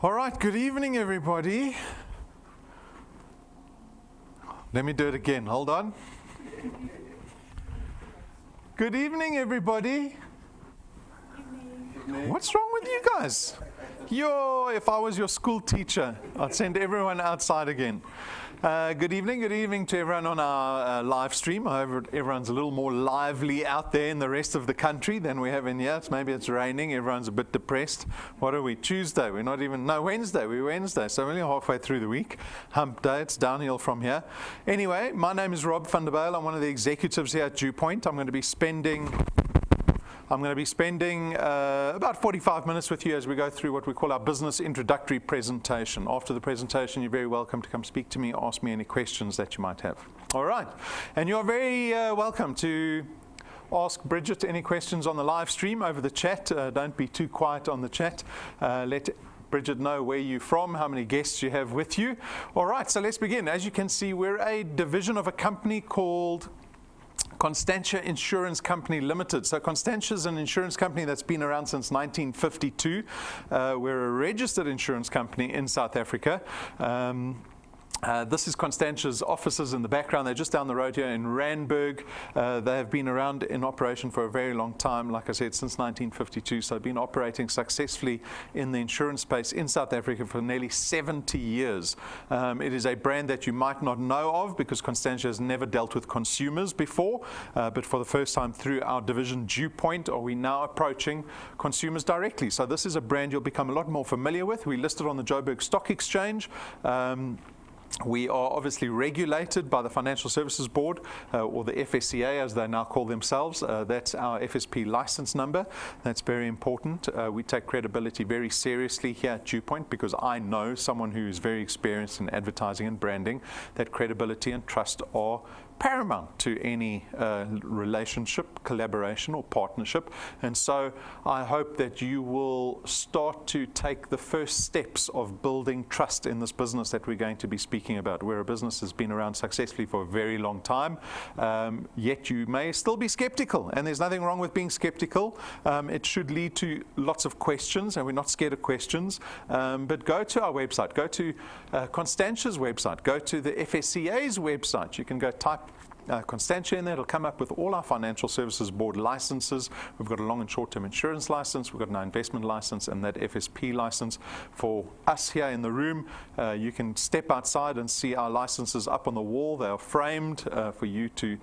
All right, good evening, everybody. Let me do it again. Hold on. Good evening, everybody. What's wrong with you guys? If I was your school teacher, I'd send everyone outside again. Good evening to everyone on our live stream. I hope everyone's a little more lively out there in the rest of the country than we have in here. Maybe it's raining, everyone's a bit depressed. What are we, Tuesday? Wednesday, we're Wednesday, so we're only halfway through the week. Hump day, it's downhill from here. Anyway, my name is Rob van der Bijl. I'm one of the executives here at DuePoint. I'm going to be spending about 45 minutes with you as we go through what we call our business introductory presentation. After the presentation, you're very welcome to come speak to me, ask me any questions that you might have. All right, and you're very welcome to ask Bridget any questions on the live stream over the chat. Don't be too quiet on the chat. Let Bridget know where you're from, how many guests you have with you. All right, so let's begin. As you can see, we're a division of a company called Constantia Insurance Company Limited. So Constantia is an insurance company that's been around since 1952. We're a registered insurance company in South Africa. This is Constantia's offices in the background. They're just down the road here in Randburg. They have been around in operation for a very long time, like I said, since 1952. So they've been operating successfully in the insurance space in South Africa for nearly 70 years. It is a brand that you might not know of because Constantia has never dealt with consumers before, but for the first time through our division DuePoint are we now approaching consumers directly. So this is a brand you'll become a lot more familiar with. We listed on the Joburg Stock Exchange. We are obviously regulated by the Financial Services Board, or the FSCA as they now call themselves. That's our FSP license number. That's very important. We take credibility very seriously here at DuePoint because I know someone who is very experienced in advertising and branding that credibility and trust are paramount to any relationship, collaboration or partnership. And so I hope that you will start to take the first steps of building trust in this business that we're going to be speaking about. We're a business that's been around successfully for a very long time, yet you may still be skeptical, and there's nothing wrong with being skeptical. It should lead to lots of questions, and we're not scared of questions. But go to our website, go to Constantia's website, go to the FSCA's website. You can go type Constantia in there. It'll come up with all our Financial Services Board licenses. We've got a long and short-term insurance license. We've got an investment license and that FSP license. For us here in the room, you can step outside and see our licenses up on the wall. They are framed for you to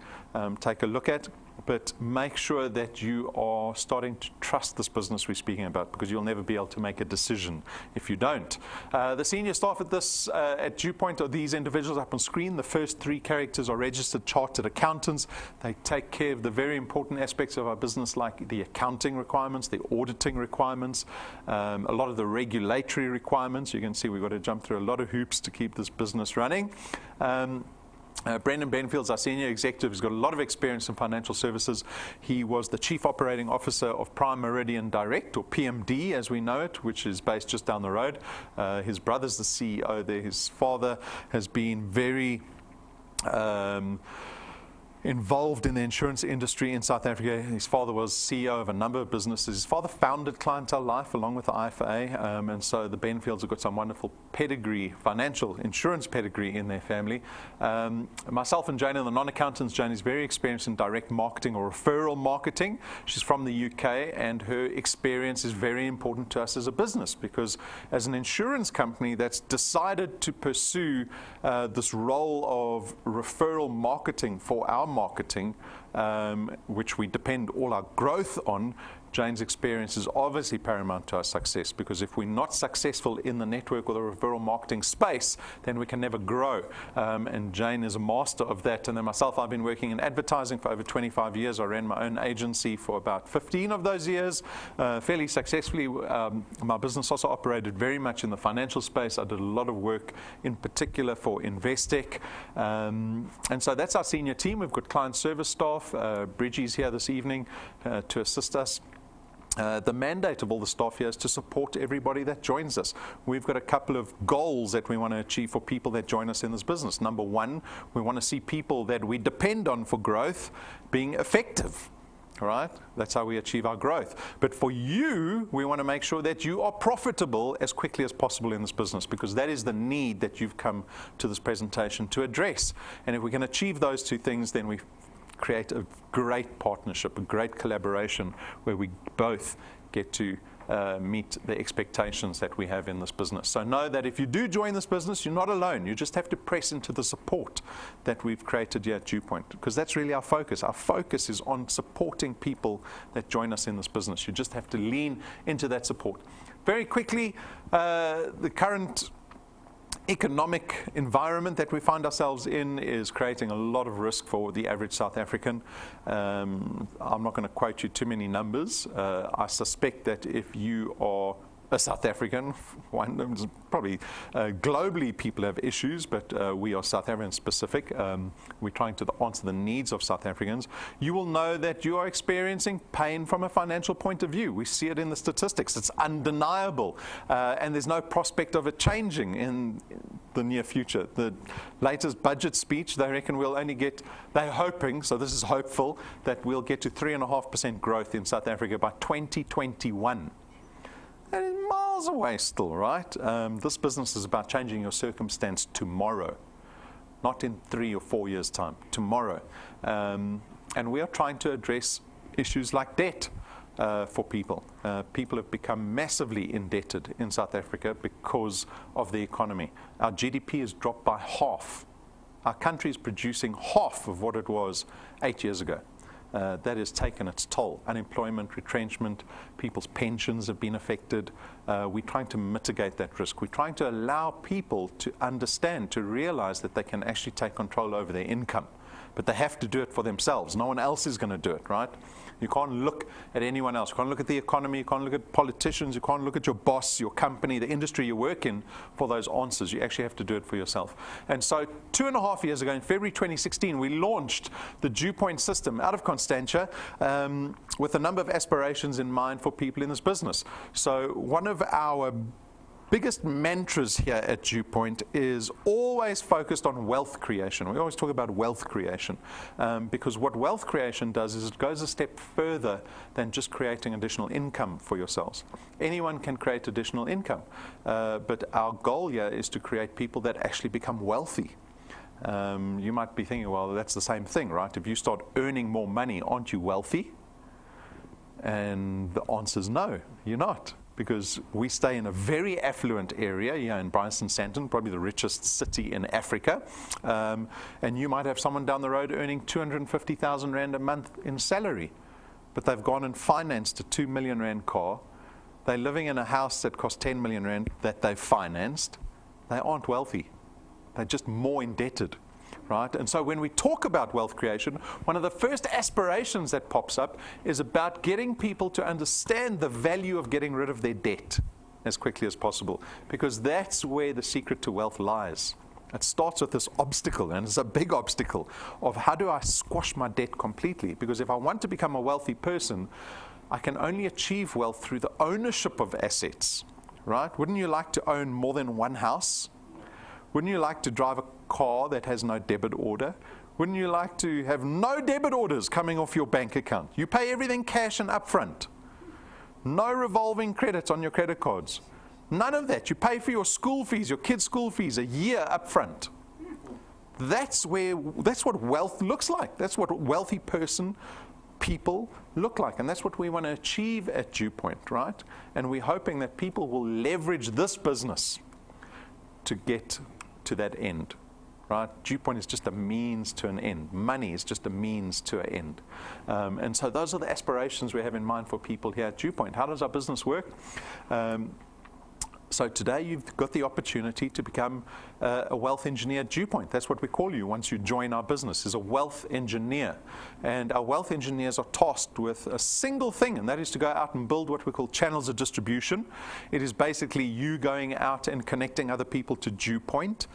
take a look at. But make sure that you are starting to trust this business we're speaking about, because you'll never be able to make a decision if you don't. The senior staff at DuePoint are these individuals up on screen. The first three characters are registered chartered accountants. They take care of the very important aspects of our business, like the accounting requirements, the auditing requirements, a lot of the regulatory requirements. You can see we've got to jump through a lot of hoops to keep this business running. Brendan Benfield's our senior executive. He's got a lot of experience in financial services. He was the Chief Operating Officer of Prime Meridian Direct, or PMD as we know it, which is based just down the road. His brother's the CEO there. His father has been very involved in the insurance industry in South Africa. His father was CEO of a number of businesses. His father founded Clientele Life along with the IFA, and so the Benfields have got some wonderful pedigree, financial insurance pedigree in their family. Myself and Jane are the non-accountants. Jane is very experienced in direct marketing or referral marketing. She's from the UK, and her experience is very important to us as a business, because as an insurance company that's decided to pursue this role of referral marketing for our marketing, which we depend all our growth on, Jane's experience is obviously paramount to our success, because if we're not successful in the network or the referral marketing space, then we can never grow. And Jane is a master of that. And then myself, I've been working in advertising for over 25 years. I ran my own agency for about 15 of those years, fairly successfully. My business also operated very much in the financial space. I did a lot of work in particular for Investec. And so that's our senior team. We've got client service staff. Bridgie's here this evening to assist us. The mandate of all the staff here is to support everybody that joins us. We've got a couple of goals that we want to achieve for people that join us in this business. Number one, we want to see people that we depend on for growth being effective. All right? That's how we achieve our growth. But for you, we want to make sure that you are profitable as quickly as possible in this business, because that is the need that you've come to this presentation to address. And if we can achieve those two things, then we create a great partnership, a great collaboration where we both get to meet the expectations that we have in this business. So know that if you do join this business, you're not alone. You just have to press into the support that we've created here at DuePoint, because that's really our focus. Our focus is on supporting people that join us in this business. You just have to lean into that support. Very quickly, the current economic environment that we find ourselves in is creating a lot of risk for the average South African. I'm not going to quote you too many numbers. I suspect that if you are a South African, probably globally people have issues, but we are South African specific. We're trying to answer the needs of South Africans. You will know that you are experiencing pain from a financial point of view. We see it in the statistics. It's undeniable, and there's no prospect of it changing in the near future. The latest budget speech, they reckon we'll only get, they're hoping, so this is hopeful, that we'll get to 3.5% growth in South Africa by 2021. And it's miles away still, right? This business is about changing your circumstance tomorrow, not in 3 or 4 years' time, tomorrow. And we are trying to address issues like debt for people. People have become massively indebted in South Africa because of the economy. Our GDP has dropped by half. Our country is producing half of what it was 8 years ago. That has taken its toll. Unemployment, retrenchment, people's pensions have been affected. We're trying to mitigate that risk. We're trying to allow people to understand, to realize that they can actually take control over their income. But they have to do it for themselves. No one else is going to do it, right? You can't look at anyone else. You can't look at the economy. You can't look at politicians. You can't look at your boss, your company, the industry you work in for those answers. You actually have to do it for yourself. And so 2.5 years ago, in February 2016, we launched the DuePoint system out of Constantia with a number of aspirations in mind for people in this business. So one of our biggest mantras here at DuePoint is always focused on wealth creation. We always talk about wealth creation because what wealth creation does is it goes a step further than just creating additional income for yourselves. Anyone can create additional income, but our goal here is to create people that actually become wealthy. You might be thinking, well, that's the same thing, right? If you start earning more money, aren't you wealthy? And the answer is no, you're not. Because we stay in a very affluent area here in Bryanston-Santon, probably the richest city in Africa. And you might have someone down the road earning 250,000 Rand a month in salary, but they've gone and financed a 2 million Rand car. They're living in a house that costs 10 million Rand that they've financed. They aren't wealthy. They're just more indebted. Right? And so when we talk about wealth creation, one of the first aspirations that pops up is about getting people to understand the value of getting rid of their debt as quickly as possible, because that's where the secret to wealth lies. It starts with this obstacle, and it's a big obstacle, of how do I squash my debt completely? Because if I want to become a wealthy person, I can only achieve wealth through the ownership of assets. Right? Wouldn't you like to own more than one house? Wouldn't you like to drive a car that has no debit order? Wouldn't you like to have no debit orders coming off your bank account? You pay everything cash and upfront. No revolving credits on your credit cards. None of that. You pay for your school fees, your kids' school fees, a year upfront. That's what wealth looks like. That's what a wealthy people look like. And that's what we want to achieve at DuePoint, right? And we're hoping that people will leverage this business to get to that end, right? DuePoint is just a means to an end. Money is just a means to an end. And so those are the aspirations we have in mind for people here at DuePoint. How does our business work? So today you've got the opportunity to become a wealth engineer at DuePoint. That's what we call you once you join our business, is a wealth engineer. And our wealth engineers are tasked with a single thing, and that is to go out and build what we call channels of distribution. It is basically you going out and connecting other people to DuePoint.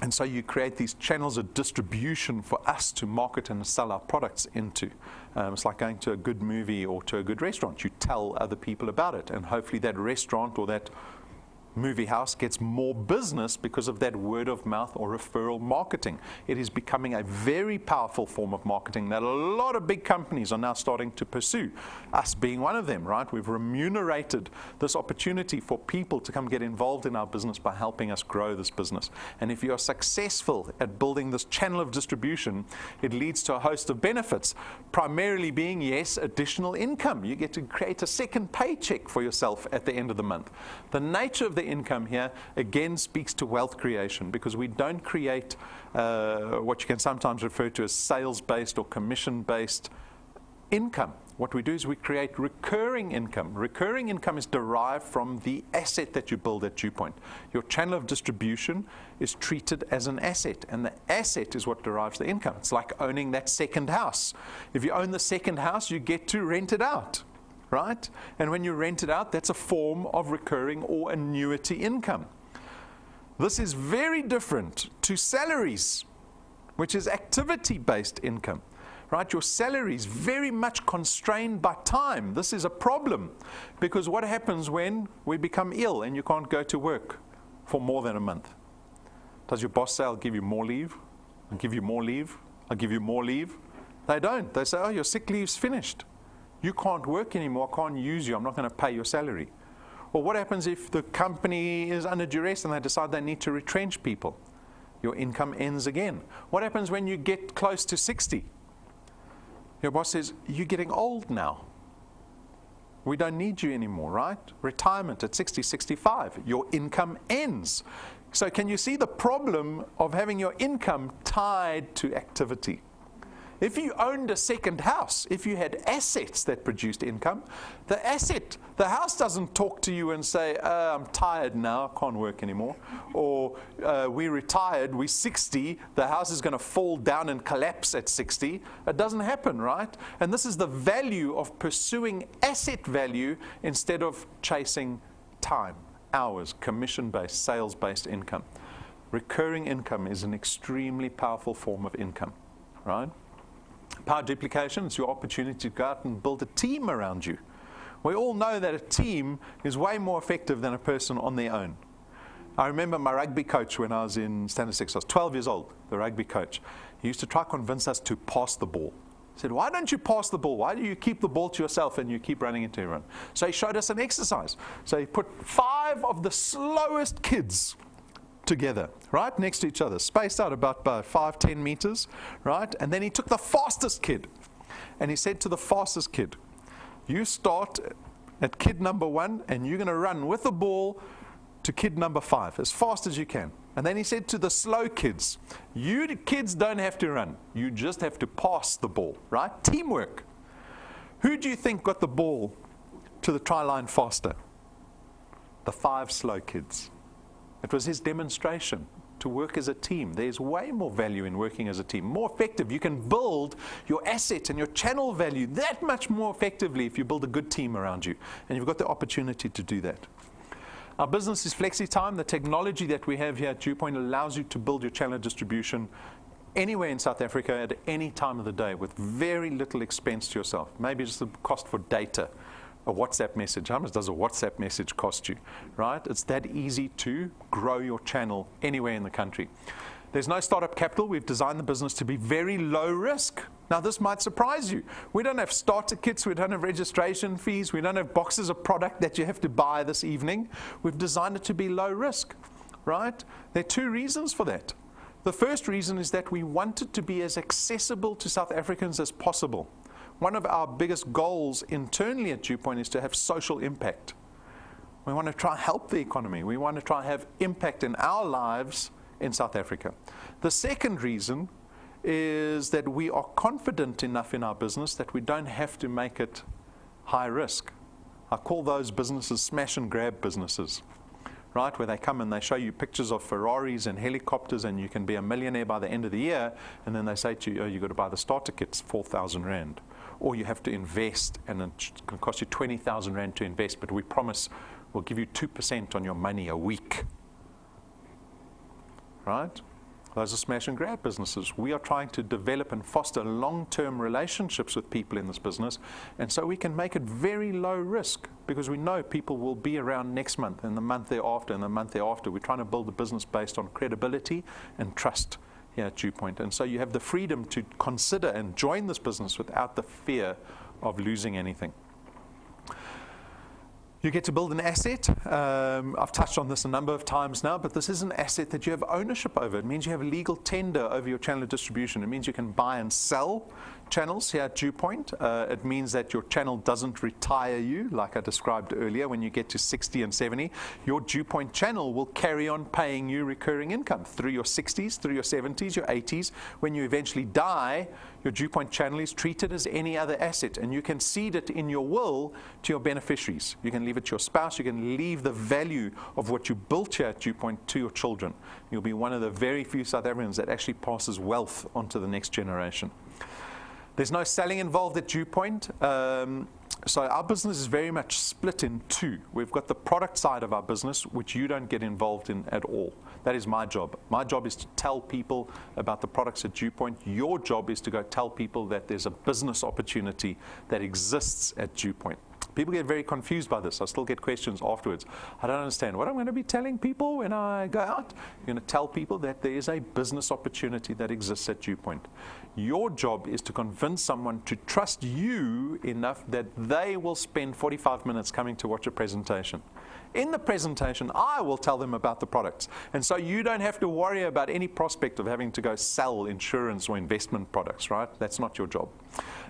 And so you create these channels of distribution for us to market and sell our products into. It's like going to a good movie or to a good restaurant. You tell other people about it, and hopefully that restaurant or that movie house gets more business because of that word of mouth or referral marketing. It is becoming a very powerful form of marketing that a lot of big companies are now starting to pursue, us being one of them, right? We've remunerated this opportunity for people to come get involved in our business by helping us grow this business. And if you are successful at building this channel of distribution, it leads to a host of benefits, primarily being, yes, additional income. You get to create a second paycheck for yourself at the end of the month. The nature of the income here, again, speaks to wealth creation, because we don't create what you can sometimes refer to as sales-based or commission-based income. What we do is we create recurring income. Recurring income is derived from the asset that you build at DuePoint. Your channel of distribution is treated as an asset, and the asset is what derives the income. It's like owning that second house. If you own the second house, you get to rent it out, right? And when you rent it out, that's a form of recurring or annuity income. This is very different to salaries, which is activity-based income, right? Your salary is very much constrained by time. This is a problem, because what happens when we become ill and you can't go to work for more than a month? Does your boss say, I'll give you more leave? I'll give you more leave? I'll give you more leave? They don't. They say, oh, your sick leave's finished. You can't work anymore, I can't use you, I'm not going to pay your salary. Or what happens if the company is under duress and they decide they need to retrench people? Your income ends again. What happens when you get close to 60? Your boss says, you're getting old now. We don't need you anymore, right? Retirement at 60, 65, your income ends. So can you see the problem of having your income tied to activity? If you owned a second house, if you had assets that produced income, the house doesn't talk to you and say, I'm tired now, I can't work anymore. Or we retired, we're 60, the house is going to fall down and collapse at 60. It doesn't happen, right? And this is the value of pursuing asset value instead of chasing time, hours, commission-based, sales-based income. Recurring income is an extremely powerful form of income, right? Power duplication is your opportunity to go out and build a team around you. We all know that a team is way more effective than a person on their own. I remember my rugby coach when I was in Standard 6. I was 12 years old, the rugby coach. He used to try to convince us to pass the ball. He said, why don't you pass the ball? Why do you keep the ball to yourself and you keep running into everyone? So he showed us an exercise. So he put 5 of the slowest kids together, right, next to each other, spaced out about 5-10 meters, right? And then he took the fastest kid, and he said to the fastest kid, you start at kid number 1, and you're going to run with the ball to kid number 5 as fast as you can. And then he said to the slow kids, you kids don't have to run, you just have to pass the ball, right? Teamwork. Who do you think got the ball to the try line faster? The 5 slow kids. It was his demonstration to work as a team. There's way more value in working as a team, more effective. You can build your asset and your channel value that much more effectively if you build a good team around you, and you've got the opportunity to do that. Our business is FlexiTime. The technology that we have here at DuePoint allows you to build your channel distribution anywhere in South Africa at any time of the day with very little expense to yourself. Maybe just the cost for data. A WhatsApp message. How much does a WhatsApp message cost you, right? It's that easy to grow your channel anywhere in the country. There's no startup capital. We've designed the business to be very low risk. Now, this might surprise you. We don't have starter kits. We don't have registration fees. We don't have boxes of product that you have to buy this evening. We've designed it to be low risk, right? There are 2 reasons for that. The first reason is that we want it to be as accessible to South Africans as possible. One of our biggest goals internally at DuePoint is to have social impact. We want to try and help the economy. We want to try and have impact in our lives in South Africa. The second reason is that we are confident enough in our business that we don't have to make it high risk. I call those businesses smash and grab businesses, right? Where they come and they show you pictures of Ferraris and helicopters and you can be a millionaire by the end of the year, and then they say to you, oh, you've got to buy the starter kits, 4,000 Rand. Or you have to invest, and it's going to cost you 20,000 Rand to invest, but we promise we'll give you 2% on your money a week. Right? Those are smash and grab businesses. We are trying to develop and foster long-term relationships with people in this business, and so we can make it very low risk because we know people will be around next month and the month thereafter and the month thereafter. We're trying to build a business based on credibility and trust here at DuePoint. And so you have the freedom to consider and join this business without the fear of losing anything. You get to build an asset. I've touched on this a number of times now, but this is an asset that you have ownership over. It means you have legal tender over your channel of distribution. It means you can buy and sell channels here at DuePoint. It means that your channel doesn't retire you, like I described earlier. When you get to 60 and 70, your DuePoint channel will carry on paying you recurring income through your 60s, through your 70s, your 80s. When you eventually die, your DuePoint channel is treated as any other asset, and you can cede it in your will to your beneficiaries. You can leave it to your spouse. You can leave the value of what you built here at DuePoint to your children. You'll be one of the very few South Africans that actually passes wealth onto the next generation. There's no selling involved at DuePoint. So our business is very much split in two. We've got the product side of our business, which you don't get involved in at all. That is my job. My job is to tell people about the products at DuePoint. Your job is to go tell people that there's a business opportunity that exists at DuePoint. People get very confused by this. I still get questions afterwards. I don't understand. What I'm going to be telling people when I go out? You're going to tell people that there is a business opportunity that exists at DuePoint. Your job is to convince someone to trust you enough that they will spend 45 minutes coming to watch a presentation. In the presentation, I will tell them about the products. And so you don't have to worry about any prospect of having to go sell insurance or investment products, right? That's not your job.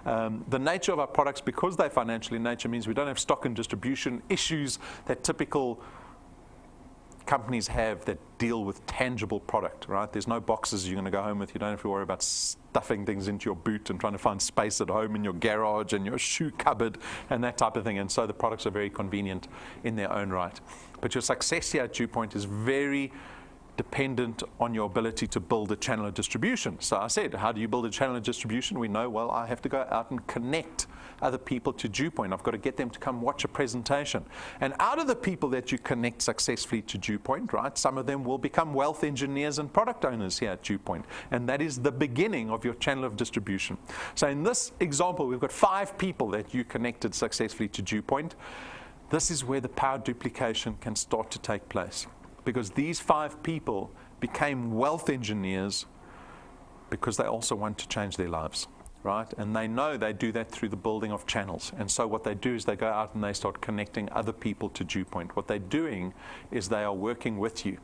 The nature of our products, because they're financial in nature, means we don't have stock and distribution issues that typical companies have that deal with tangible product, right? There's no boxes you're going to go home with. You don't have to worry about stuffing things into your boot and trying to find space at home in your garage and your shoe cupboard and that type of thing. And so the products are very convenient in their own right. But your success here at DuePoint is very dependent on your ability to build a channel of distribution. So I said, how do you build a channel of distribution? We know, well, I have to go out and connect other people to DuePoint. I've got to get them to come watch a presentation. And out of the people that you connect successfully to DuePoint, right, some of them will become wealth engineers and product owners here at DuePoint. And that is the beginning of your channel of distribution. So in this example, we've got 5 people that you connected successfully to DuePoint. This is where the power duplication can start to take place. Because these 5 people became wealth engineers because they also want to change their lives, right? And they know they do that through the building of channels. And so what they do is they go out and they start connecting other people to DuePoint. What they're doing is they are working with you,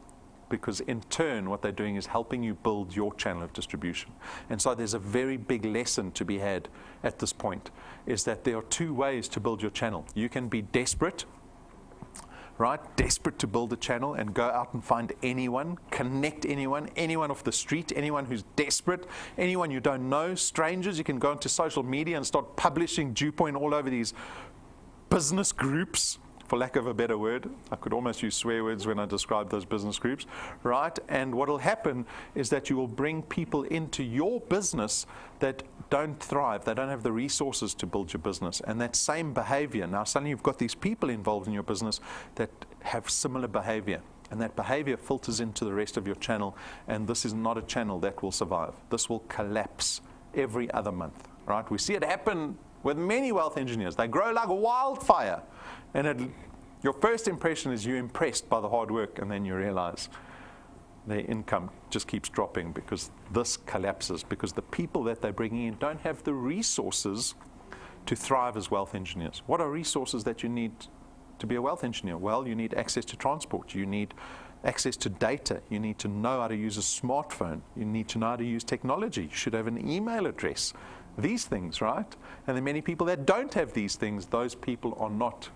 because in turn what they're doing is helping you build your channel of distribution. And so there's a very big lesson to be had at this point, is that there are 2 ways to build your channel. You can be desperate, right? Desperate to build a channel and go out and find anyone, connect anyone off the street, anyone who's desperate, anyone you don't know, strangers. You can go into social media and start publishing DuePoint all over these business groups, for lack of a better word. I could almost use swear words when I describe those business groups, right? And what will happen is that you will bring people into your business that don't thrive. They don't have the resources to build your business. And that same behavior, now suddenly you've got these people involved in your business that have similar behavior. And that behavior filters into the rest of your channel. And this is not a channel that will survive. This will collapse every other month, right? We see it happen with many wealth engineers. They grow like wildfire. And your first impression is you're impressed by the hard work, and then you realize their income just keeps dropping because this collapses, because the people that they're bringing in don't have the resources to thrive as wealth engineers. What are resources that you need to be a wealth engineer? Well, you need access to transport. You need access to data. You need to know how to use a smartphone. You need to know how to use technology. You should have an email address. These things, right? And there are many people that don't have these things. Those people are not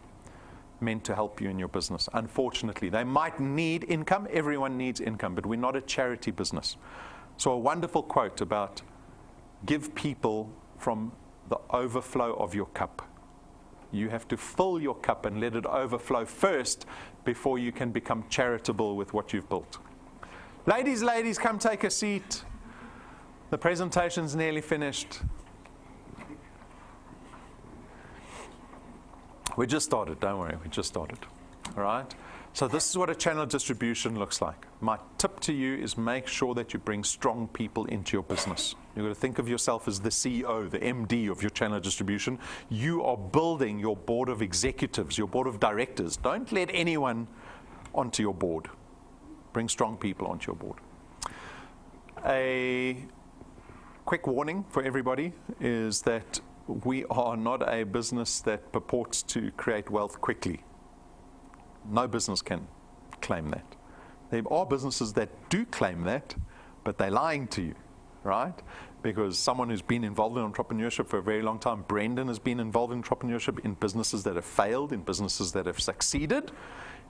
meant to help you in your business. Unfortunately, they might need income. Everyone needs income, but we're not a charity business. So a wonderful quote about give people from the overflow of your cup. You have to fill your cup and let it overflow first before you can become charitable with what you've built. Ladies, come take a seat. The presentation's nearly finished. We just started, don't worry, we just started. All right? So this is what a channel of distribution looks like. My tip to you is make sure that you bring strong people into your business. You've got to think of yourself as the CEO, the MD of your channel of distribution. You are building your board of executives, your board of directors. Don't let anyone onto your board. Bring strong people onto your board. A quick warning for everybody is that we are not a business that purports to create wealth quickly. No business can claim that. There are businesses that do claim that, but they're lying to you, right? Because someone who's been involved in entrepreneurship for a very long time, Brendan has been involved in entrepreneurship in businesses that have failed, in businesses that have succeeded.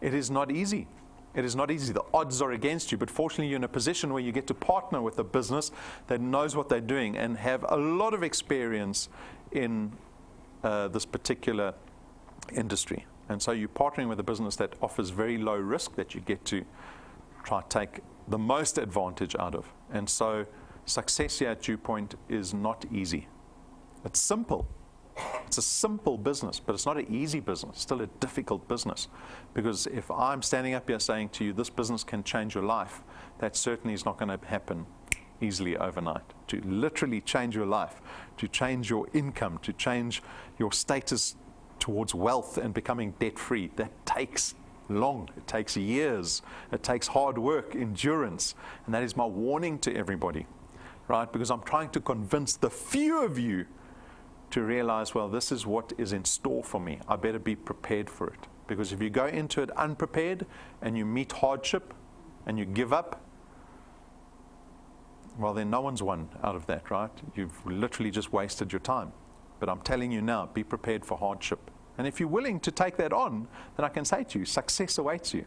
It is not easy. It is not easy. The odds are against you, but fortunately you're in a position where you get to partner with a business that knows what they're doing and have a lot of experience in this particular industry. And so you're partnering with a business that offers very low risk that you get to try to take the most advantage out of. And so success here at DuePoint is not easy. It's simple. It's a simple business, but it's not an easy business. It's still a difficult business. Because if I'm standing up here saying to you, this business can change your life, that certainly is not going to happen easily overnight. To literally change your life, to change your income, to change your status towards wealth and becoming debt-free, that takes long. It takes years. It takes hard work, endurance. And that is my warning to everybody, right? Because I'm trying to convince the few of you to realize, well, this is what is in store for me. I better be prepared for it. Because if you go into it unprepared and you meet hardship and you give up, well, then no one's won out of that, right? You've literally just wasted your time. But I'm telling you now, be prepared for hardship. And if you're willing to take that on, then I can say to you, success awaits you,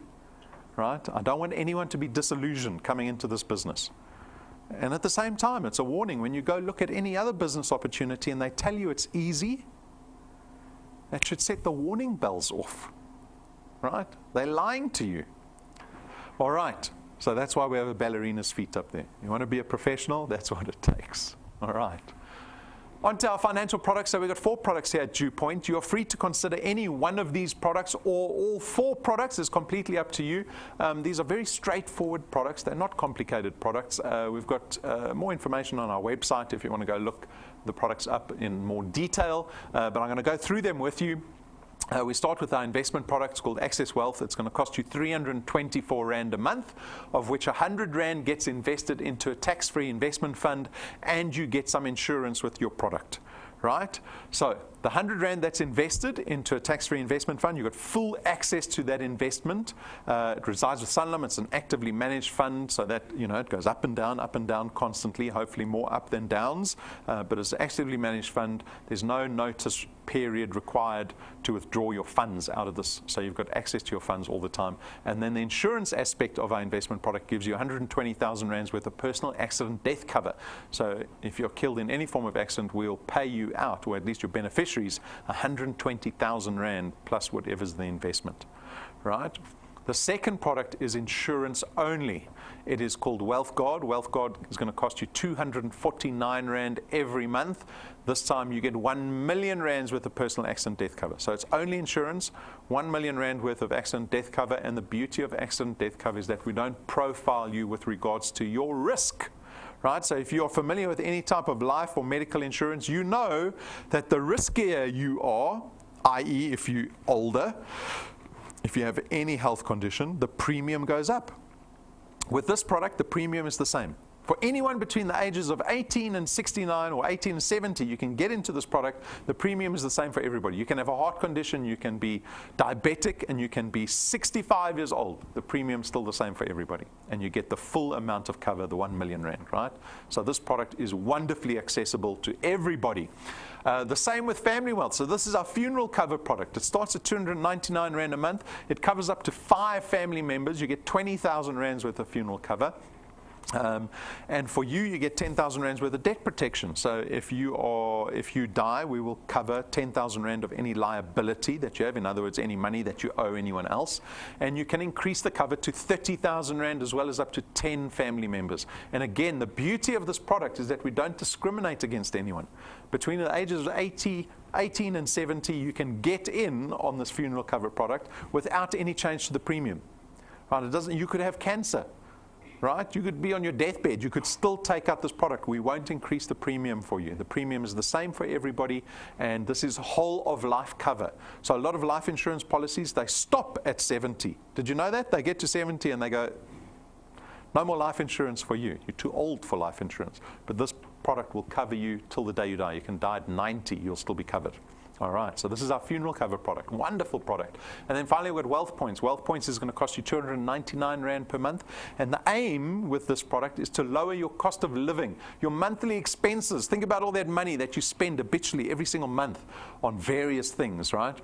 right? I don't want anyone to be disillusioned coming into this business. And at the same time, it's a warning. When you go look at any other business opportunity and they tell you it's easy, that should set the warning bells off, right? They're lying to you. All right. So that's why we have a ballerina's feet up there. You want to be a professional? That's what it takes. All right. On to our financial products. So we've got 4 products here at DuePoint. You are free to consider any one of these products or all 4 products. It's completely up to you. These are very straightforward products. They're not complicated products. We've got more information on our website if you want to go look the products up in more detail. But I'm going to go through them with you. We start with our investment product called Access Wealth. It's going to cost you 324 Rand a month, of which 100 Rand gets invested into a tax-free investment fund, and you get some insurance with your product, right? So the 100 Rand that's invested into a tax-free investment fund, you've got full access to that investment. It resides with Sanlam. It's an actively managed fund, so that, you know, it goes up and down constantly, hopefully more up than downs. But it's an actively managed fund. There's no notice period required to withdraw your funds out of this. So you've got access to your funds all the time. And then the insurance aspect of our investment product gives you 120,000 Rands worth of personal accident death cover. So if you're killed in any form of accident, we'll pay you out, or at least your beneficiaries, 120,000 Rand plus whatever's the investment, right? The second product is insurance only. It is called Wealth Guard. Wealth Guard is going to cost you 249 Rand every month. This time you get 1 million Rands worth of personal accident death cover. So it's only insurance, 1 million Rand worth of accident death cover. And the beauty of accident death cover is that we don't profile you with regards to your risk. Right? So if you're familiar with any type of life or medical insurance, you know that the riskier you are, i.e. if you're older, if you have any health condition, the premium goes up. With this product, the premium is the same. For anyone between the ages of 18 and 69 or 18 and 70, you can get into this product. The premium is the same for everybody. You can have a heart condition, you can be diabetic, and you can be 65 years old. The premium is still the same for everybody. And you get the full amount of cover, the 1 million Rand, right? So this product is wonderfully accessible to everybody. The same with Family Wealth. So this is our funeral cover product. It starts at 299 Rand a month. It covers up to 5 family members. You get 20,000 Rands worth of funeral cover. And for you, you get 10,000 rands worth of debt protection. So if you die, we will cover 10,000 rand of any liability that you have. In other words, any money that you owe anyone else. And you can increase the cover to 30,000 rand as well as up to 10 family members. And again, the beauty of this product is that we don't discriminate against anyone. Between the ages of 18 and 70, you can get in on this funeral cover product without any change to the premium. Right? You could have cancer. Right? You could be on your deathbed. You could still take out this product. We won't increase the premium for you. The premium is the same for everybody, and this is whole of life cover. So a lot of life insurance policies, they stop at 70. Did you know that? They get to 70 and they go, no more life insurance for you. You're too old for life insurance. But this product will cover you till the day you die. You can die at 90, you'll still be covered. All right, so this is our funeral cover product. Wonderful product. And then finally, we've got Wealth Points. Wealth Points is going to cost you 299 Rand per month. And the aim with this product is to lower your cost of living, your monthly expenses. Think about all that money that you spend habitually every single month on various things, right?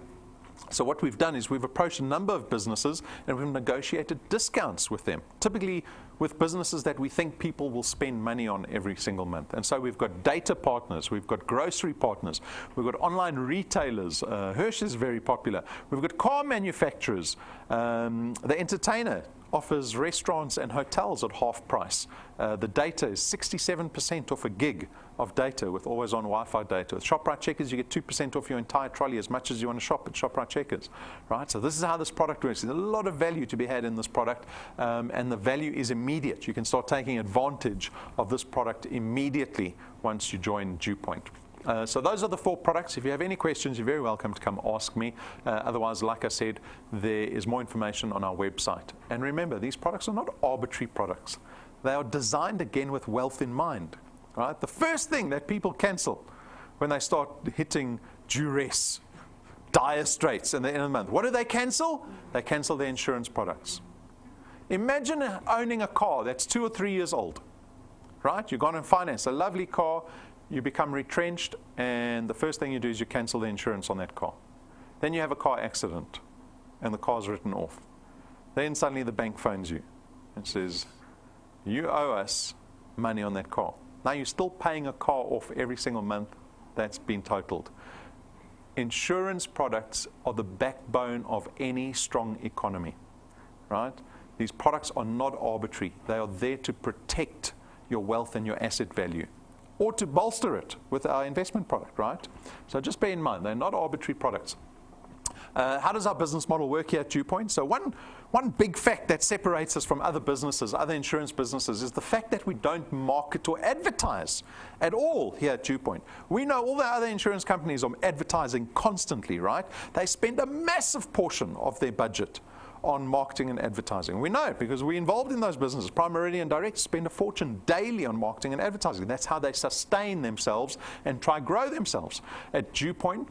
So what we've done is we've approached a number of businesses and we've negotiated discounts with them, typically with businesses that we think people will spend money on every single month. And so we've got data partners, we've got grocery partners, we've got online retailers. Hirsch is very popular. We've got car manufacturers. The Entertainer offers restaurants and hotels at half price. The data is 67% off a gig of data with always on Wi-Fi data. With ShopRite Checkers, you get 2% off your entire trolley as much as you want to shop at ShopRite Checkers. Right? So this is how this product works. There's a lot of value to be had in this product, and the value is immediate. You can start taking advantage of this product immediately once you join DuePoint. So those are the 4 products. If you have any questions, you're very welcome to come ask me. Otherwise, like I said, there is more information on our website. And remember, these products are not arbitrary products. They are designed, again, with wealth in mind. Right? The first thing that people cancel when they start hitting duress, dire straits at the end of the month, what do they cancel? They cancel their insurance products. Imagine owning a car that's 2 or 3 years old. Right? You've gone and financed a lovely car. You become retrenched, and the first thing you do is you cancel the insurance on that car. Then you have a car accident, and the car's written off. Then suddenly the bank phones you and says, you owe us money on that car. Now you're still paying a car off every single month that's been totaled. Insurance products are the backbone of any strong economy. Right? These products are not arbitrary. They are there to protect your wealth and your asset value, or to bolster it with our investment product, right? So just bear in mind, they're not arbitrary products. How does our business model work here at DuePoint? So one big fact that separates us from other businesses, other insurance businesses, is the fact that we don't market or advertise at all here at DuePoint. We know all the other insurance companies are advertising constantly, right? They spend a massive portion of their budget on marketing and advertising. We know it because we're involved in those businesses. Primarily and Direct spend a fortune daily on marketing and advertising. That's how they sustain themselves and try grow themselves. At DuePoint,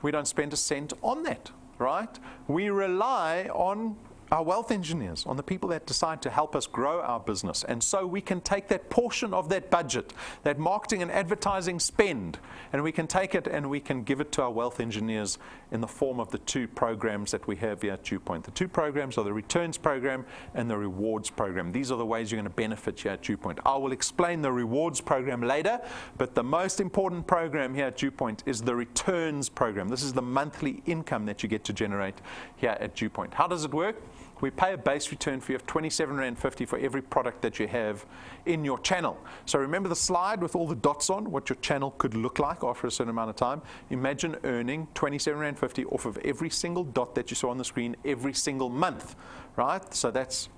we don't spend a cent on that, right? We rely on our wealth engineers, on the people that decide to help us grow our business. And so we can take that portion of that budget, that marketing and advertising spend, and we can take it and we can give it to our wealth engineers in the form of the 2 programs that we have here at DuePoint. The 2 programs are the returns program and the rewards program. These are the ways you're going to benefit here at DuePoint. I will explain the rewards program later, but the most important program here at DuePoint is the returns program. This is the monthly income that you get to generate here at DuePoint. How does it work? We pay a base return fee of 27.50 Rand for every product that you have in your channel. So remember the slide with all the dots on, what your channel could look like after a certain amount of time. Imagine earning 27.50 Rand off of every single dot that you saw on the screen every single month, right? So that's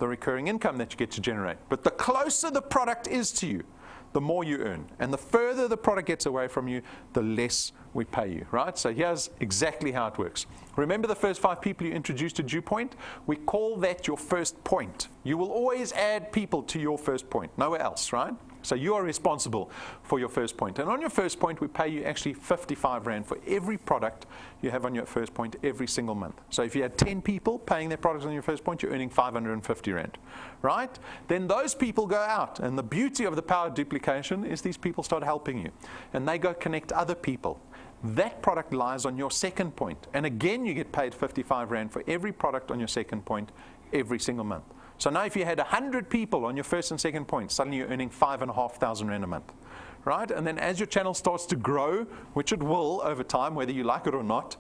the recurring income that you get to generate. But the closer the product is to you, the more you earn. And the further the product gets away from you, the less we pay you, right? So here's exactly how it works. Remember the first 5 people you introduced to DuePoint? We call that your first point. You will always add people to your first point, nowhere else, right? So you are responsible for your first point. And on your first point, we pay you actually 55 Rand for every product you have on your first point every single month. So if you had 10 people paying their products on your first point, you're earning 550 Rand, right? Then those people go out. And the beauty of the power of duplication is these people start helping you. And they go connect other people. That product lies on your second point. And again, you get paid 55 Rand for every product on your second point every single month. So now if you had 100 people on your first and second point, suddenly you're earning 5,500 Rand a month, right? And then as your channel starts to grow, which it will over time, whether you like it or not,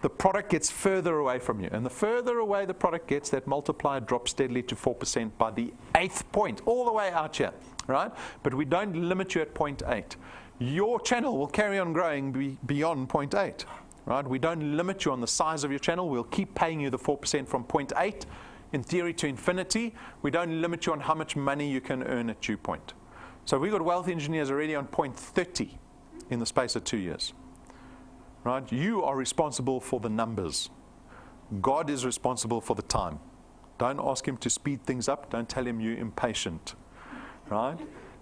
the product gets further away from you. And the further away the product gets, that multiplier drops steadily to 4% by the 8th point, all the way out here, right? But we don't limit you at 0.8. Your channel will carry on growing beyond 0.8, right? We don't limit you on the size of your channel. We'll keep paying you the 4% from 0.8, in theory, to infinity. We don't limit you on how much money you can earn at DuePoint. So we've got wealth engineers already on 0.30 in the space of 2 years. Right? You are responsible for the numbers. God is responsible for the time. Don't ask him to speed things up. Don't tell him you're impatient. Right?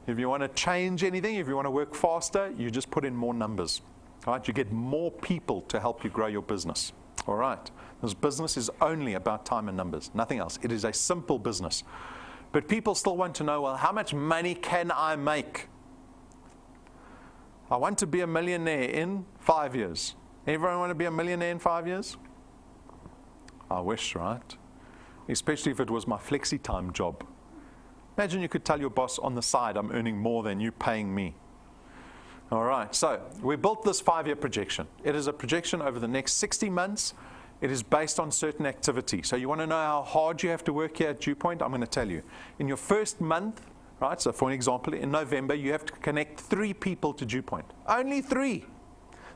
If you want to change anything, if you want to work faster, you just put in more numbers. Right? You get more people to help you grow your business. All right? This business is only about time and numbers, nothing else. It is a simple business. But people still want to know, well, how much money can I make? I want to be a millionaire in 5 years. Everyone want to be a millionaire in 5 years? I wish, right? Especially if it was my flexi-time job. Imagine you could tell your boss on the side, I'm earning more than you paying me. All right, so we built this 5-year projection. It is a projection over the next 60 months. It is based on certain activity. So you want to know how hard you have to work here at DuePoint? I'm going to tell you. In your first month, right, so for an example, in November, you have to connect 3 people to DuePoint. Only 3.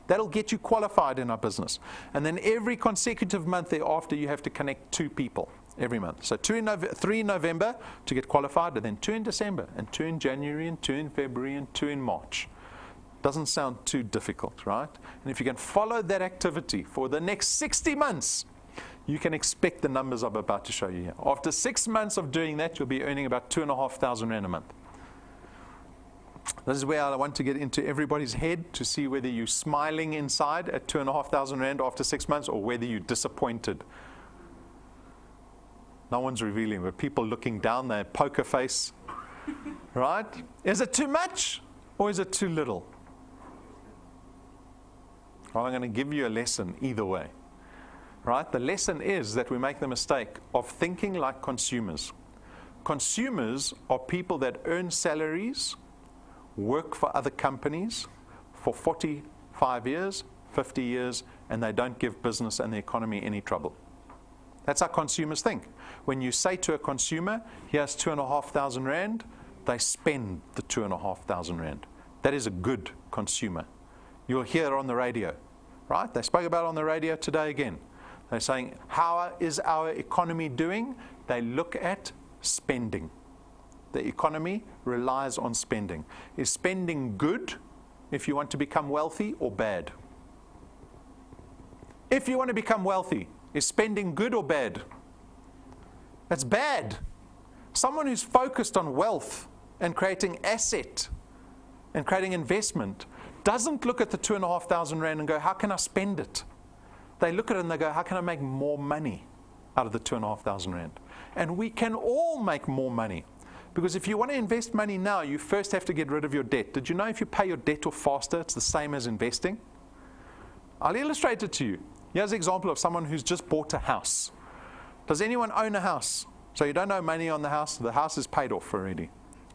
That'll get you qualified in our business. And then every consecutive month thereafter, you have to connect 2 people every month. So 3 in November to get qualified, and then 2 in December, and 2 in January, and 2 in February, and 2 in March. Doesn't sound too difficult, right? And if you can follow that activity for the next 60 months, you can expect the numbers I'm about to show you here. After 6 months of doing that, you'll be earning about 2,500 Rand a month. This is where I want to get into everybody's head to see whether you're smiling inside at 2,500 Rand after 6 months or whether you're disappointed. No one's revealing, but people looking down there, poker face, right? Is it too much or is it too little? Well, I'm going to give you a lesson either way. Right? The lesson is that we make the mistake of thinking like consumers. Consumers are people that earn salaries, work for other companies for 45 years, 50 years, and they don't give business and the economy any trouble. That's how consumers think. When you say to a consumer, here's 2,500 Rand, they spend the 2,500 Rand. That is a good consumer. You'll hear on the radio, right? They spoke about it on the radio today again. They're saying, how is our economy doing? They look at spending. The economy relies on spending. Is spending good if you want to become wealthy or bad? If you want to become wealthy, is spending good or bad? That's bad. Someone who's focused on wealth and creating asset and creating investment doesn't look at the 2,500 Rand and go, how can I spend it? They look at it and they go, how can I make more money out of the 2,500 Rand? And we can all make more money. Because if you want to invest money now, you first have to get rid of your debt. Did you know if you pay your debt off faster, it's the same as investing? I'll illustrate it to you. Here's an example of someone who's just bought a house. Does anyone own a house? So you don't owe money on the house is paid off already.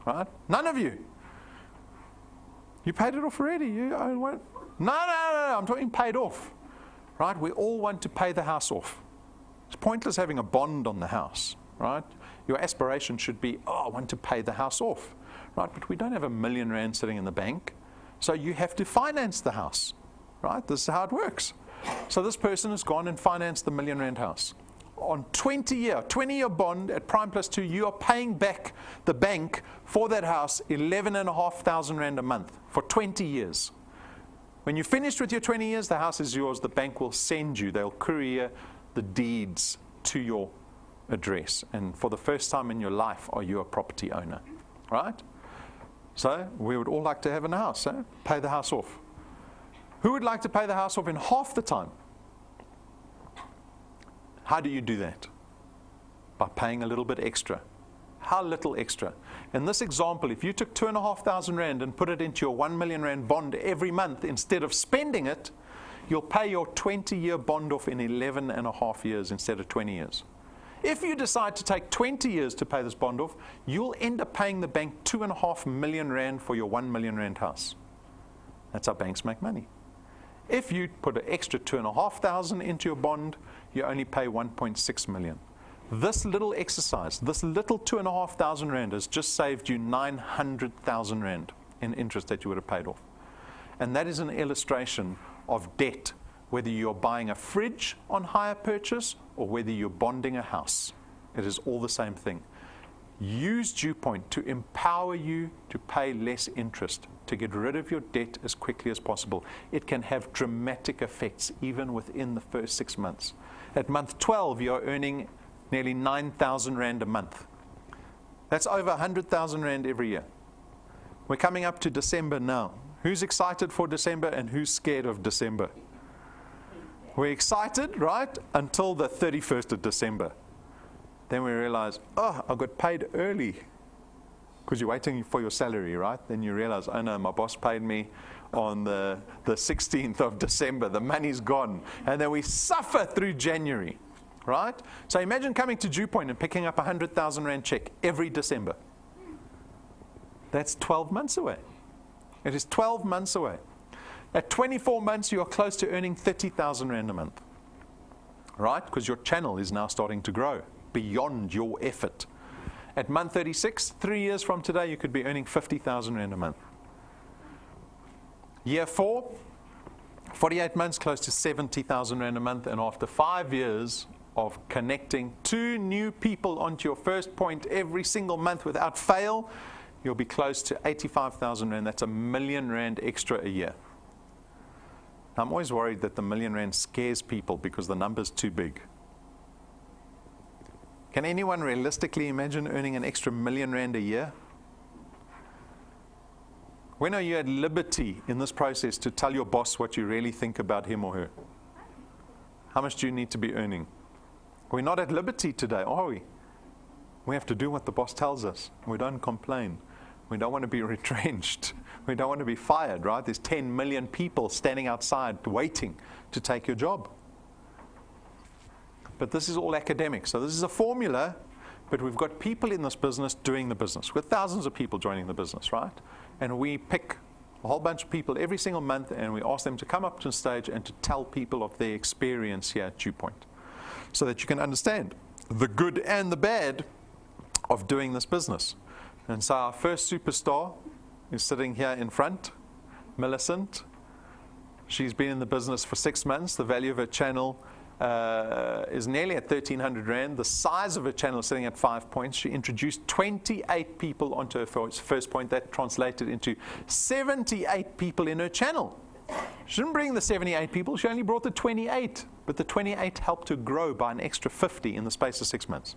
Right? None of you. You paid it off already. You own what? No, I'm talking paid off. Right? We all want to pay the house off. It's pointless having a bond on the house. Right? Your aspiration should be, I want to pay the house off. Right? But we don't have $1 million sitting in the bank. So you have to finance the house. Right? This is how it works. So this person has gone and financed the $1 million house. On 20-year bond at prime plus 2, you are paying back the bank for that house 11,500 Rand a month for 20 years. When you're finished with your 20 years, the house is yours. The bank will send you, they'll courier the deeds to your address. And for the first time in your life, are you a property owner? Right? So we would all like to have a house, pay the house off. Who would like to pay the house off in half the time? How do you do that? By paying a little bit extra. How little extra? In this example, if you took 2,500 Rand and put it into your 1 million Rand bond every month instead of spending it, you'll pay your 20-year bond off in 11 and a half years instead of 20 years. If you decide to take 20 years to pay this bond off, you'll end up paying the bank 2.5 million rand for your 1 million rand house. That's how banks make money. If you put an extra 2,500 into your bond, you only pay 1.6 million. This little exercise, this little 2,500 rand has just saved you 900,000 rand in interest that you would have paid off. And that is an illustration of debt, whether you're buying a fridge on hire purchase or whether you're bonding a house. It is all the same thing. Use DuePoint to empower you to pay less interest, to get rid of your debt as quickly as possible. It can have dramatic effects even within the first 6 months. At month 12, you're earning nearly 9,000 rand a month. That's over 100,000 rand every year. We're coming up to December now. Who's excited for December and who's scared of December? We're excited, right? Until the 31st of December. Then we realize, oh, I got paid early. Because you're waiting for your salary, right? Then you realize, oh no, my boss paid me on the 16th of December. The money's gone. And then we suffer through January, right? So imagine coming to DuePoint and picking up a 100,000 rand check every December. That's 12 months away. It is 12 months away. At 24 months, you are close to earning 30,000 rand a month, right? Because your channel is now starting to grow beyond your effort. At month 36, 3 years from today, you could be earning 50,000 rand a month. Year 4, 48 months, close to 70,000 rand a month. And after 5 years of connecting 2 new people onto your first point every single month without fail, you'll be close to 85,000 rand. That's R1 million extra a year. Now, I'm always worried that the R1 million scares people because the number's too big. Can anyone realistically imagine earning an extra R1 million a year? When are you at liberty in this process to tell your boss what you really think about him or her? How much do you need to be earning? We're not at liberty today, are we? We have to do what the boss tells us. We don't complain. We don't want to be retrenched. We don't want to be fired, right? There's 10 million people standing outside waiting to take your job. But this is all academic. So this is a formula, but we've got people in this business doing the business. We've got thousands of people joining the business, right? And we pick a whole bunch of people every single month, and we ask them to come up to the stage and to tell people of their experience here at DuePoint, so that you can understand the good and the bad of doing this business. And so our first superstar is sitting here in front, Millicent. She's been in the business for 6 months. The value of her channel is nearly at 1,300 rand. The size of her channel is sitting at 5 points. She introduced 28 people onto her first point. That translated into 78 people in her channel. She didn't bring the 78 people. She only brought the 28. But the 28 helped her grow by an extra 50 in the space of 6 months.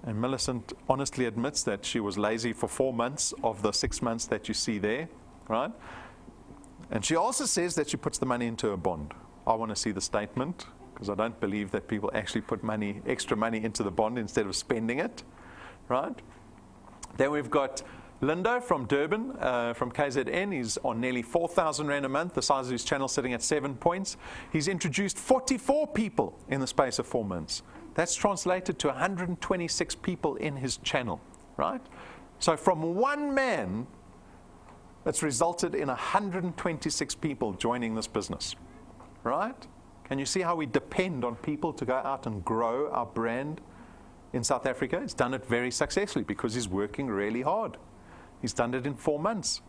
And Millicent honestly admits that she was lazy for 4 months of the 6 months that you see there, right? And she also says that she puts the money into a bond. I want to see the statement, because I don't believe that people actually put money, extra money into the bond instead of spending it, right? Then we've got Lindo from Durban, from KZN. He's on nearly 4,000 rand a month, the size of his channel sitting at 7 points. He's introduced 44 people in the space of 4 months. That's translated to 126 people in his channel, right? So from one man, that's resulted in 126 people joining this business, right? Can you see how we depend on people to go out and grow our brand in South Africa? He's done it very successfully because he's working really hard. He's done it in 4 months.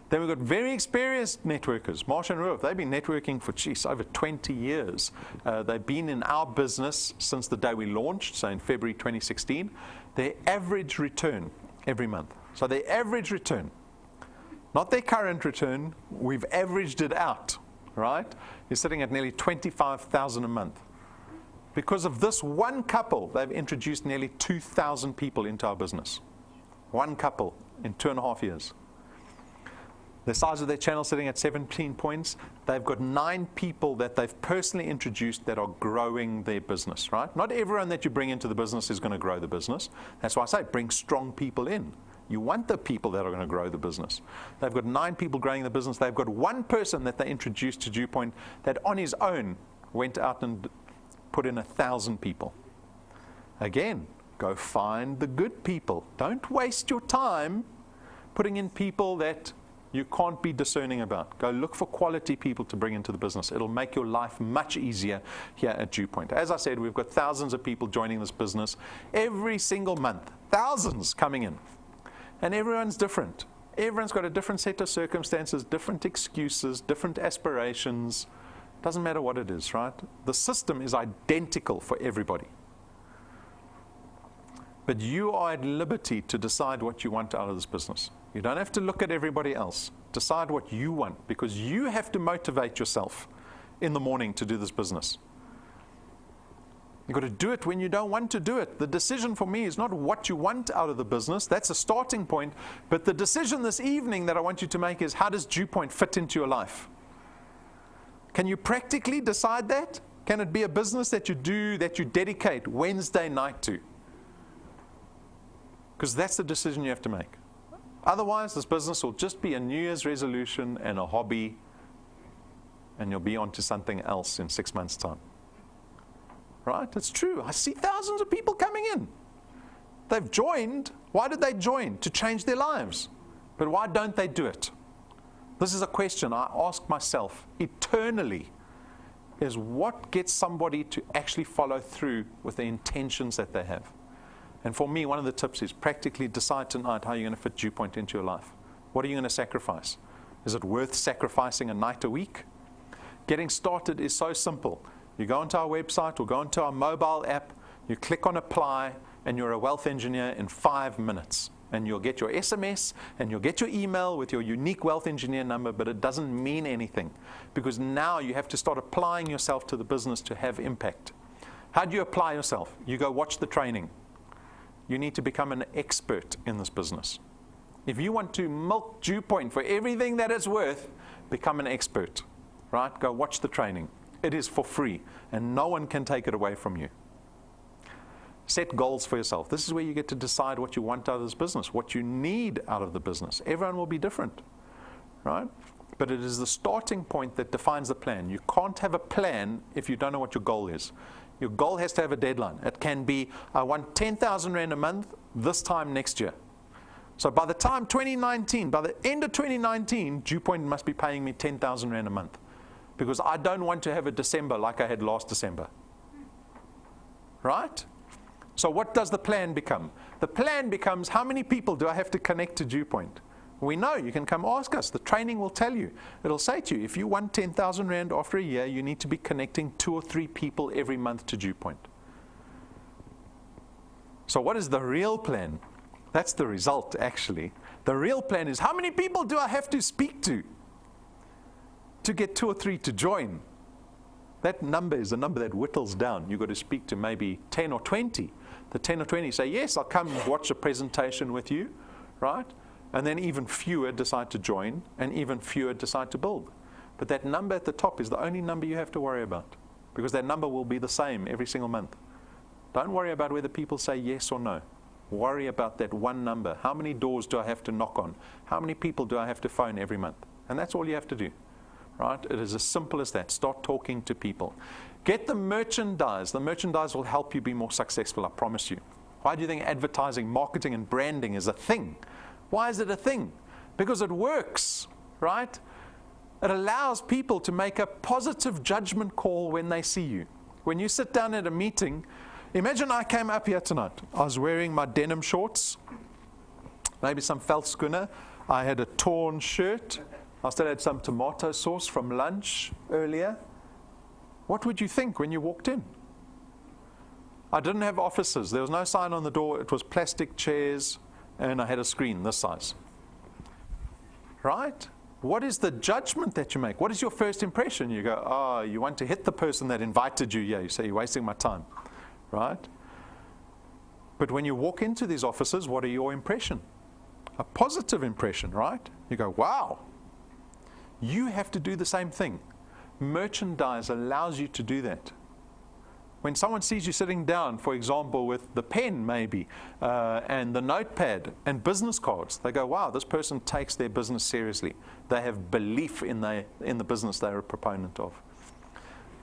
Then we've got very experienced networkers. Marsha and Ruth, they've been networking for, over 20 years. They've been in our business since the day we launched, so in February 2016. Their average return every month. So their average return, not their current return, we've averaged it out, right? You're sitting at nearly 25,000 a month. Because of this one couple, they've introduced nearly 2,000 people into our business. One couple in 2.5 years. The size of their channel sitting at 17 points. They've got 9 people that they've personally introduced that are growing their business, right? Not everyone that you bring into the business is going to grow the business. That's why I say bring strong people in. You want the people that are going to grow the business. They've got 9 people growing the business. They've got 1 person that they introduced to DuePoint that on his own went out and put in 1,000 people. Again, go find the good people. Don't waste your time putting in people that you can't be discerning about. Go look for quality people to bring into the business. It'll make your life much easier here at DuePoint. As I said, we've got thousands of people joining this business every single month. Thousands coming in. And everyone's different. Everyone's got a different set of circumstances, different excuses, different aspirations. Doesn't matter what it is, right? The system is identical for everybody. But you are at liberty to decide what you want out of this business. You don't have to look at everybody else. Decide what you want, because you have to motivate yourself in the morning to do this business. You've got to do it when you don't want to do it. The decision for me is not what you want out of the business. That's a starting point. But the decision this evening that I want you to make is, how does DuePoint fit into your life? Can you practically decide that? Can it be a business that you do, that you dedicate Wednesday night to? Because that's the decision you have to make. Otherwise, this business will just be a New Year's resolution and a hobby, and you'll be on to something else in 6 months' time. Right? It's true. I see thousands of people coming in. They've joined. Why did they join? To change their lives. But why don't they do it? This is a question I ask myself eternally, is what gets somebody to actually follow through with the intentions that they have? And for me, one of the tips is practically decide tonight how you're going to fit DuePoint into your life. What are you going to sacrifice? Is it worth sacrificing a night a week? Getting started is so simple. You go onto our website or go onto our mobile app, you click on apply, and you're a wealth engineer in 5 minutes. And you'll get your SMS and you'll get your email with your unique wealth engineer number, but it doesn't mean anything, because now you have to start applying yourself to the business to have impact. How do you apply yourself? You go watch the training. You need to become an expert in this business. If you want to milk DuePoint for everything that it's worth, become an expert, right? Go watch the training. It is for free, and no one can take it away from you. Set goals for yourself. This is where you get to decide what you want out of this business, what you need out of the business. Everyone will be different, right? But it is the starting point that defines the plan. You can't have a plan if you don't know what your goal is. Your goal has to have a deadline. It can be, I want 10,000 Rand a month this time next year. So by the time 2019, by the end of 2019, DuePoint must be paying me 10,000 Rand a month, because I don't want to have a December like I had last December. Right? So what does the plan become? The plan becomes, how many people do I have to connect to DuePoint? We know. You can come ask us. The training will tell you. It'll say to you, if you want 10,000 Rand after a year, you need to be connecting 2 or 3 people every month to DuePoint. So what is the real plan? That's the result, actually. The real plan is, how many people do I have to speak to get 2 or 3 to join? That number is a number that whittles down. You've got to speak to maybe 10 or 20. The 10 or 20 say, yes, I'll come and watch a presentation with you, right? And then even fewer decide to join, and even fewer decide to build. But that number at the top is the only number you have to worry about, because that number will be the same every single month. Don't worry about whether people say yes or no. Worry about that one number. How many doors do I have to knock on? How many people do I have to phone every month? And that's all you have to do. Right? It is as simple as that. Start talking to people. Get the merchandise. The merchandise will help you be more successful, I promise you. Why do you think advertising, marketing, and branding is a thing? Why is it a thing? Because it works, right? It allows people to make a positive judgment call when they see you. When you sit down at a meeting, imagine I came up here tonight. I was wearing my denim shorts, maybe some felt schooner. I had a torn shirt. I still had some tomato sauce from lunch earlier. What would you think when you walked in? I didn't have offices. There was no sign on the door. It was plastic chairs, and I had a screen this size. Right? What is the judgment that you make? What is your first impression? You go, oh, you want to hit the person that invited you. Yeah, you say, you're wasting my time. Right? But when you walk into these offices, what are your impression? A positive impression, right? You go, wow. You have to do the same thing. Merchandise allows you to do that. When someone sees you sitting down, for example, with the pen maybe, and the notepad and business cards, they go, wow, this person takes their business seriously. They have belief in the business they're a proponent of.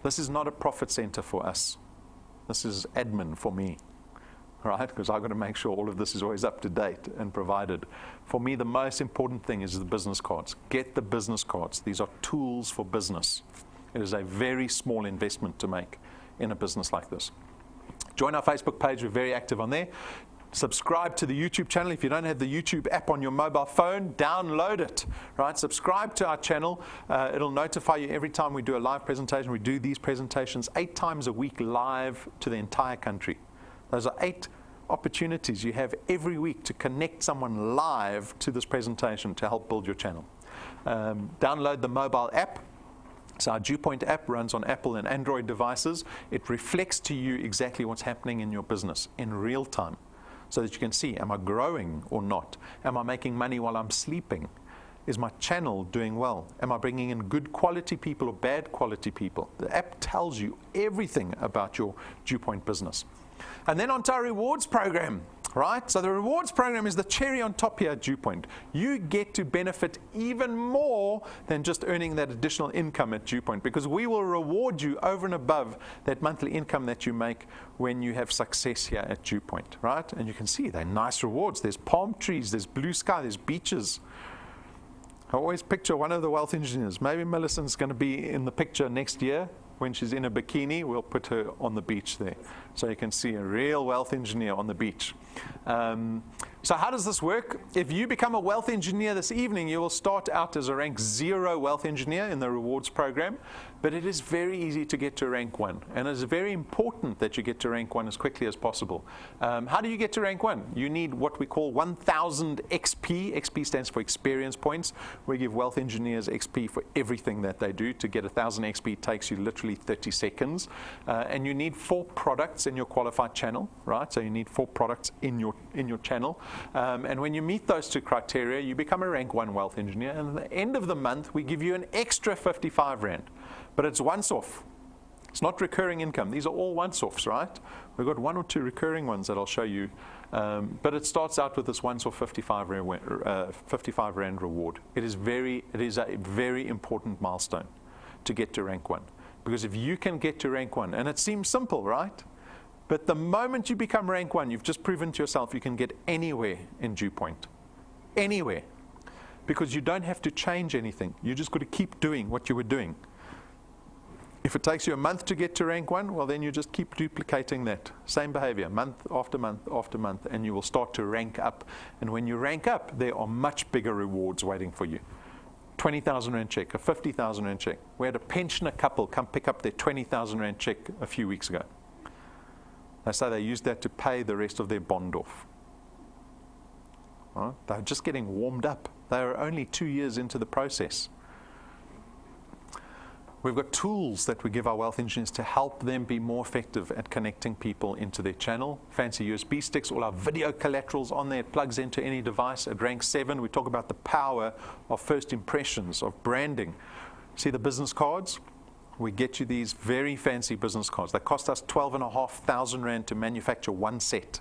This is not a profit center for us. This is admin for me. right? Because I've got to make sure all of this is always up to date and provided. For me, the most important thing is the business cards. Get the business cards. These are tools for business. It is a very small investment to make in a business like this. Join our Facebook page. We're very active on there. Subscribe to the YouTube channel. If you don't have the YouTube app on your mobile phone, download it, right? Subscribe to our channel. It'll notify you every time we do a live presentation. We do these presentations 8 times a week live to the entire country. Those are 8 opportunities you have every week to connect someone live to this presentation to help build your channel. Download the mobile app. So our DuePoint app runs on Apple and Android devices. It reflects to you exactly what's happening in your business in real time, so that you can see, am I growing or not? Am I making money while I'm sleeping? Is my channel doing well? Am I bringing in good quality people or bad quality people? The app tells you everything about your DuePoint business. And then onto our rewards program, right? So the rewards program is the cherry on top here at DuePoint. You get to benefit even more than just earning that additional income at DuePoint, because we will reward you over and above that monthly income that you make when you have success here at DuePoint, right? And you can see they're nice rewards. There's palm trees, there's blue sky, there's beaches. I always picture one of the wealth engineers. Maybe Millicent's going to be in the picture next year. When she's in a bikini, we'll put her on the beach there. So you can see a real wealth engineer on the beach. So how does this work? If you become a wealth engineer this evening, you will start out as a rank 0 wealth engineer in the rewards program. But it is very easy to get to rank 1. And it's very important that you get to rank 1 as quickly as possible. How do you get to rank 1? You need what we call 1,000 XP. XP stands for experience points. We give wealth engineers XP for everything that they do. To get 1,000 XP takes you literally 30 seconds. And you need 4 products in your qualified channel, right? So you need 4 products in your channel. And when you meet those 2 criteria, you become a rank 1 wealth engineer. And at the end of the month, we give you an extra 55 Rand. But it's once off. It's not recurring income. These are all once-offs, right? We've got 1 or 2 recurring ones that I'll show you. But it starts out with this once-off 55 Rand reward. It is a very important milestone to get to rank 1. Because if you can get to rank 1, and it seems simple, right? But the moment you become rank 1, you've just proven to yourself you can get anywhere in DuePoint. Anywhere. Because you don't have to change anything. You just got to keep doing what you were doing. If it takes you a month to get to rank 1, well, then you just keep duplicating that same behavior month after month after month, and you will start to rank up. And when you rank up, there are much bigger rewards waiting for you. 20,000 Rand check, a 50,000 Rand check. We had a pensioner couple come pick up their 20,000 Rand check a few weeks ago. They say they used that to pay the rest of their bond off. Right? They're just getting warmed up. They are only 2 years into the process. We've got tools that we give our wealth engineers to help them be more effective at connecting people into their channel. Fancy USB sticks, all our video collaterals on there. It plugs into any device. At rank 7, we talk about the power of first impressions, of branding. See the business cards? We get you these very fancy business cards. They cost us 12,500 Rand to manufacture 1 set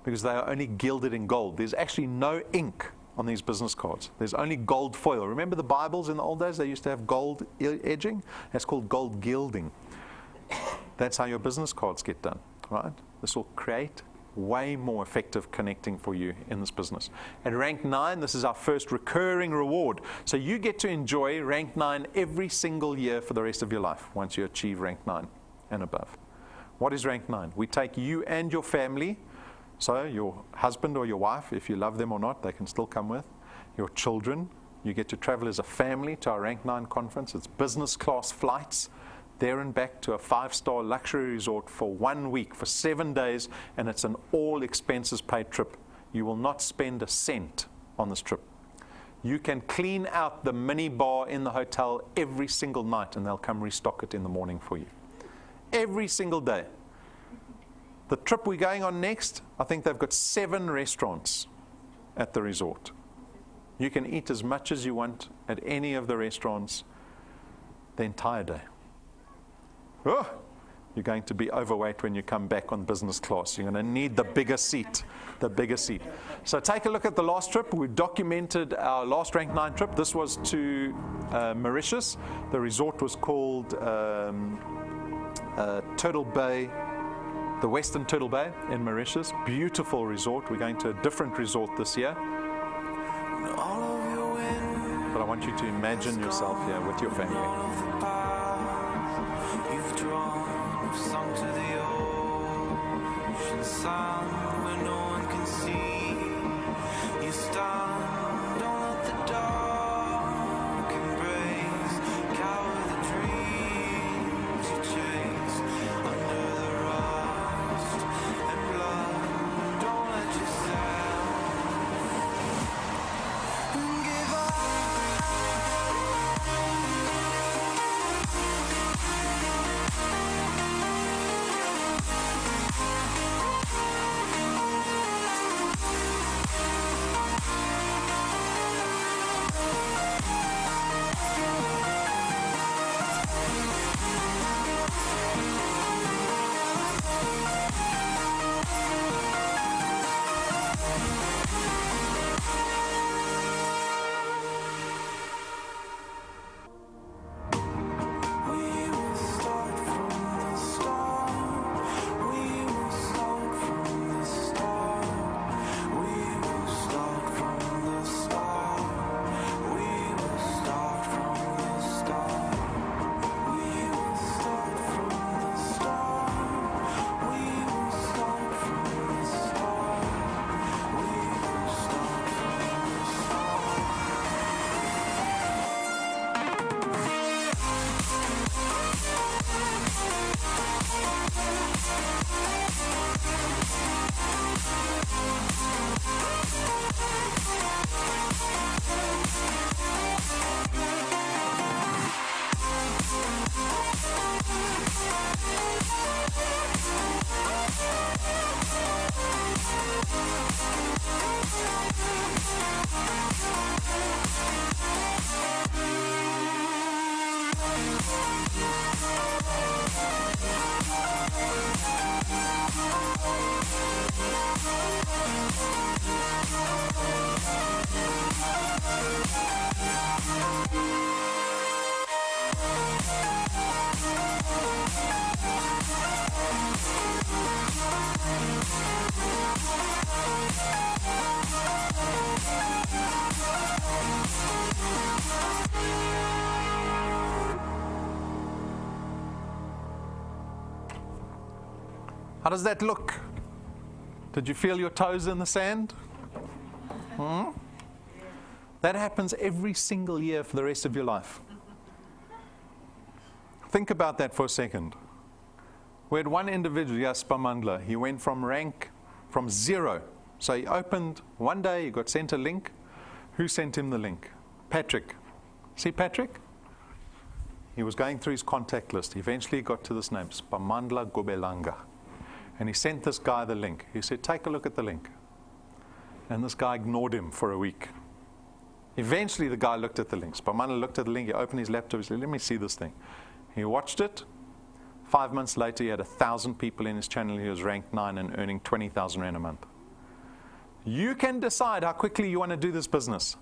because they are only gilded in gold. There's actually no ink on these business cards. There's only gold foil. Remember the Bibles in the old days? They used to have gold edging. That's called gold gilding. That's how your business cards get done, right? This will create way more effective connecting for you in this business. At rank 9, this is our first recurring reward. So you get to enjoy rank 9 every single year for the rest of your life once you achieve rank 9 and above. What is rank 9? We take you and your family. So your husband or your wife, if you love them or not, they can still come with. Your children, you get to travel as a family to our Rank 9 conference. It's business class flights there and back to a 5-star luxury resort for 1 week, for 7 days, and it's an all expenses paid trip. You will not spend a cent on this trip. You can clean out the mini bar in the hotel every single night, and they'll come restock it in the morning for you. Every single day. The trip we're going on next, I think they've got 7 restaurants at the resort. You can eat as much as you want at any of the restaurants the entire day. Oh, you're going to be overweight when you come back on business class. You're going to need the bigger seat, the bigger seat. So take a look at the last trip. We've documented our last Rank 9 trip. This was to Mauritius. The resort was called Turtle Bay the Western Turtle Bay in Mauritius. Beautiful resort. We're going to a different resort this year. But I want you to imagine yourself here with your family. You've drawn, sung to the ocean sound where no one can see. You stand, don't let the dark embrace. Cower the dreams you chase under the rust and blood. Don't let yourself give up. How does that look? Did you feel your toes in the sand? That happens every single year for the rest of your life. Think about that for a second. We had one individual, Spamandla. He went from 0. So he opened one day, he got sent a link. Who sent him the link? Patrick. See Patrick? He was going through his contact list. He eventually got to this name, Spamandla Gobelanga. And he sent this guy the link. He said, take a look at the link. And this guy ignored him for a week. Eventually the guy looked at the link. Spamandla looked at the link, he opened his laptop, he said, let me see this thing. He watched it. 5 months later, he had 1,000 people in his channel. He was ranked 9 and earning 20,000 Rand a month. You can decide how quickly you want to do this business.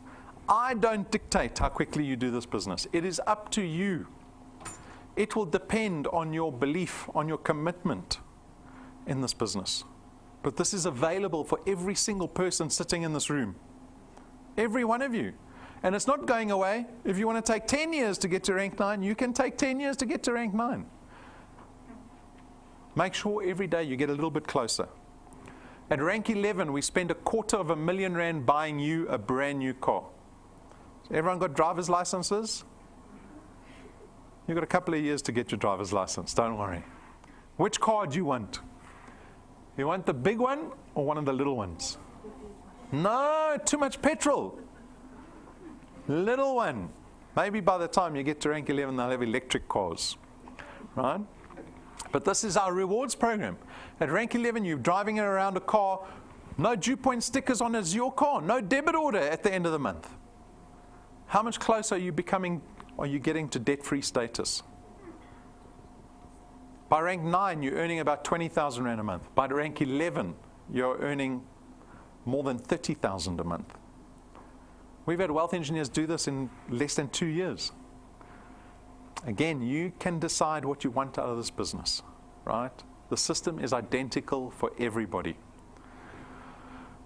I don't dictate how quickly you do this business. It is up to you. It will depend on your belief, on your commitment in this business. But this is available for every single person sitting in this room. Every one of you. And it's not going away. If you want to take 10 years to get to rank 9, you can take 10 years to get to rank 9. Make sure every day you get a little bit closer. At rank 11, we spend R250,000 buying you a brand new car. Everyone got driver's licenses? You've got a couple of years to get your driver's license, don't worry. Which car do you want? You want the big one or one of the little ones? No, too much petrol. Little one. Maybe by the time you get to rank 11, they'll have electric cars, right? But this is our rewards program. At rank 11, you're driving around a car, no DuePoint stickers on as your car, no debit order at the end of the month. How much closer are you getting to debt-free status? By rank 9, you're earning about 20,000 Rand a month. By rank 11, you're earning more than 30,000 a month. We've had wealth engineers do this in less than 2 years. Again, you can decide what you want out of this business, right? The system is identical for everybody.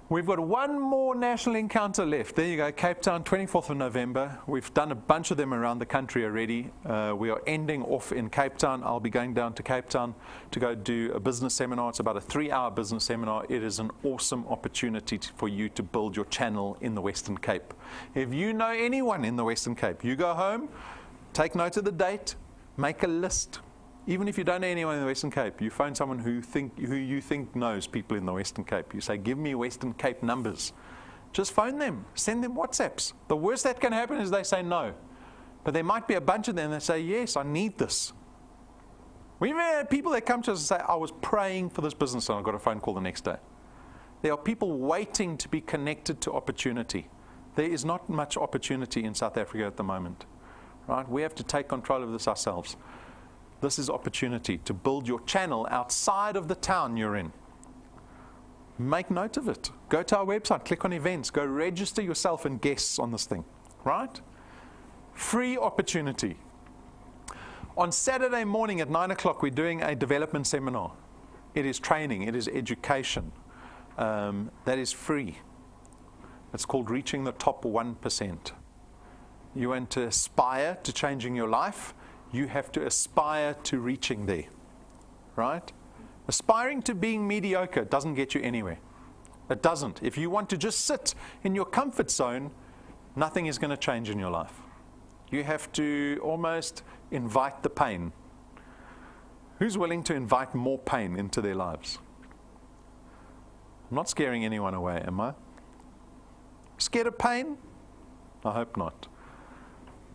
We've got one more national encounter left. There you go, Cape Town, 24th of November. We've done a bunch of them around the country already. We are ending off in Cape Town. I'll be going down to Cape Town to go do a business seminar. It's about a 3-hour business seminar. It is an awesome opportunity for you to build your channel in the Western Cape. If you know anyone in the Western Cape, you go home, take note of the date, make a list. Even if you don't know anyone in the Western Cape, you phone someone who you think knows people in the Western Cape. You say, give me Western Cape numbers. Just phone them. Send them WhatsApps. The worst that can happen is they say no. But there might be a bunch of them that say, yes, I need this. We've had people that come to us and say, I was praying for this business and I got a phone call the next day. There are people waiting to be connected to opportunity. There is not much opportunity in South Africa at the moment. Right? We have to take control of this ourselves. This is opportunity to build your channel outside of the town you're in. Make note of it. Go to our website, click on events, go register yourself and guests on this thing, right? Free opportunity. On Saturday morning at 9 o'clock, we're doing a development seminar. It is training, it is education. That is free. It's called Reaching the Top 1%. You want to aspire to changing your life, you have to aspire to reaching there, right? Aspiring to being mediocre doesn't get you anywhere. It doesn't. If you want to just sit in your comfort zone, nothing is going to change in your life. You have to almost invite the pain. Who's willing to invite more pain into their lives? I'm not scaring anyone away, am I? Scared of pain? I hope not.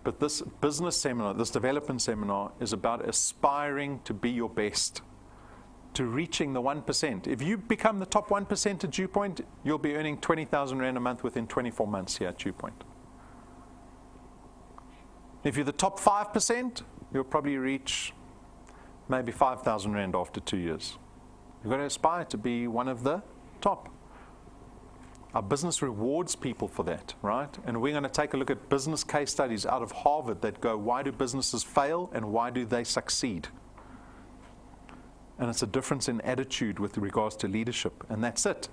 But this business seminar, this development seminar, is about aspiring to be your best, to reaching the 1%. If you become the top 1% at DuePoint, you'll be earning 20,000 Rand a month within 24 months here at DuePoint. If you're the top 5%, you'll probably reach maybe 5,000 Rand after 2 years. You've got to aspire to be one of the top. Our business rewards people for that, right? And we're going to take a look at business case studies out of Harvard that go, why do businesses fail and why do they succeed? And it's a difference in attitude with regards to leadership, and that's it.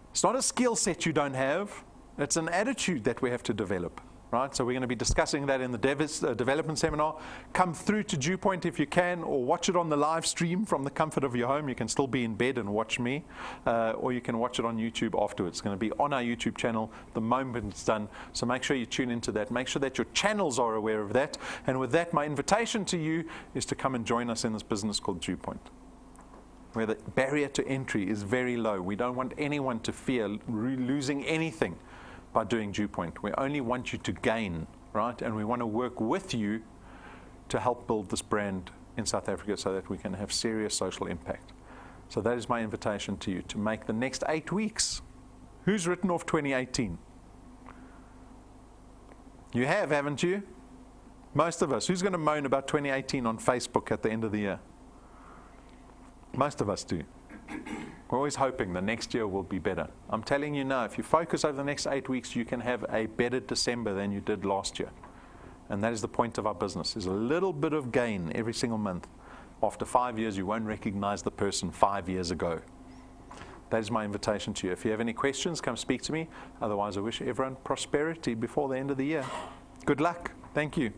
It's not a skill set you don't have, it's an attitude that we have to develop. Right? So we're going to be discussing that in the development seminar. Come through to DuePoint if you can, or watch it on the live stream from the comfort of your home. You can still be in bed and watch me, or you can watch it on YouTube afterwards. It's going to be on our YouTube channel the moment it's done. So make sure you tune into that. Make sure that your channels are aware of that. And with that, my invitation to you is to come and join us in this business called DuePoint, where the barrier to entry is very low. We don't want anyone to fear losing anything by doing DuePoint. We only want you to gain, right? And we want to work with you to help build this brand in South Africa so that we can have serious social impact. So that is my invitation to you, to make the next 8 weeks. Who's written off 2018? You have, haven't you? Most of us. Who's going to moan about 2018 on Facebook at the end of the year? Most of us do. We're always hoping the next year will be better. I'm telling you now, if you focus over the next 8 weeks, you can have a better December than you did last year. And that is the point of our business, is a little bit of gain every single month. After 5 years, you won't recognize the person 5 years ago. That is my invitation to you. If you have any questions, come speak to me. Otherwise, I wish everyone prosperity before the end of the year. Good luck. Thank you.